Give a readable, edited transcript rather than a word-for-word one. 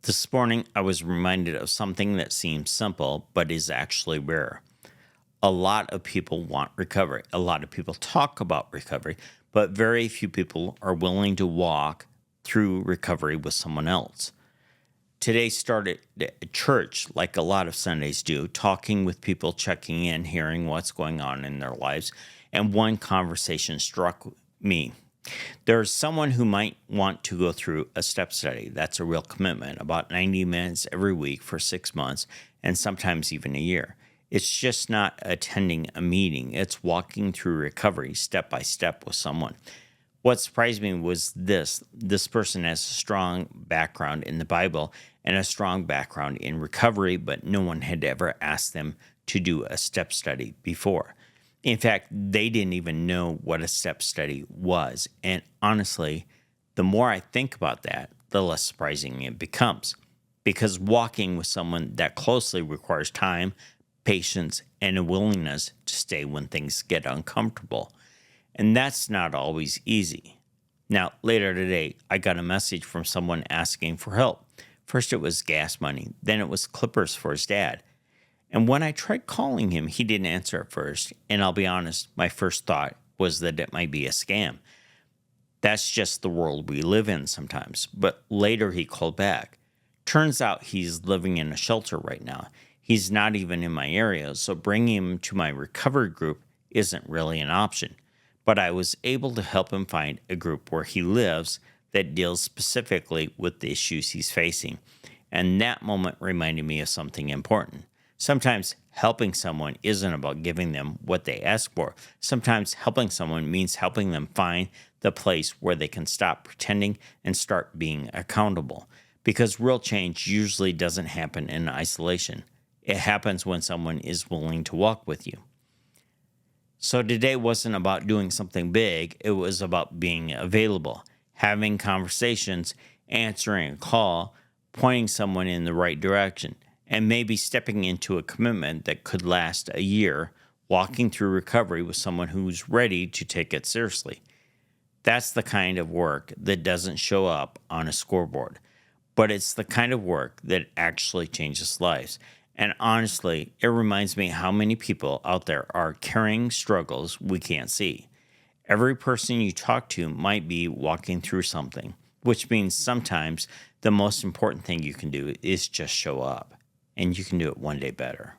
This morning, I was reminded of something that seems simple, but is actually rare. A lot of people want recovery. A lot of people talk about recovery, but very few people are willing to walk through recovery with someone else. Today started at church, like a lot of Sundays do, talking with people, checking in, hearing what's going on in their lives. And one conversation struck me. There's someone who might want to go through a step study. That's a real commitment, about 90 minutes every week for 6 months, and sometimes even a year. It's just not attending a meeting, it's walking through recovery step by step with someone. What surprised me was this person has a strong background in the Bible and a strong background in recovery, but no one had ever asked them to do a step study before. In fact, they didn't even know what a step study was. And honestly, the more I think about that, the less surprising it becomes. Because walking with someone that closely requires time, patience, and a willingness to stay when things get uncomfortable. And that's not always easy. Now, later today, I got a message from someone asking for help. First, it was gas money, then it was clippers for his dad. And when I tried calling him, he didn't answer at first. And I'll be honest, my first thought was that it might be a scam. That's just the world we live in sometimes. But later he called back. Turns out he's living in a shelter right now. He's not even in my area, so bringing him to my recovery group isn't really an option. But I was able to help him find a group where he lives that deals specifically with the issues he's facing. And that moment reminded me of something important. Sometimes helping someone isn't about giving them what they ask for. Sometimes helping someone means helping them find the place where they can stop pretending and start being accountable. Because real change usually doesn't happen in isolation. It happens when someone is willing to walk with you. So today wasn't about doing something big. It was about being available, having conversations, answering a call, pointing someone in the right direction, and maybe stepping into a commitment that could last a year, walking through recovery with someone who's ready to take it seriously. That's the kind of work that doesn't show up on a scoreboard, but it's the kind of work that actually changes lives. And honestly, it reminds me how many people out there are carrying struggles we can't see. Every person you talk to might be walking through something, which means sometimes the most important thing you can do is just show up, and you can do it one day better.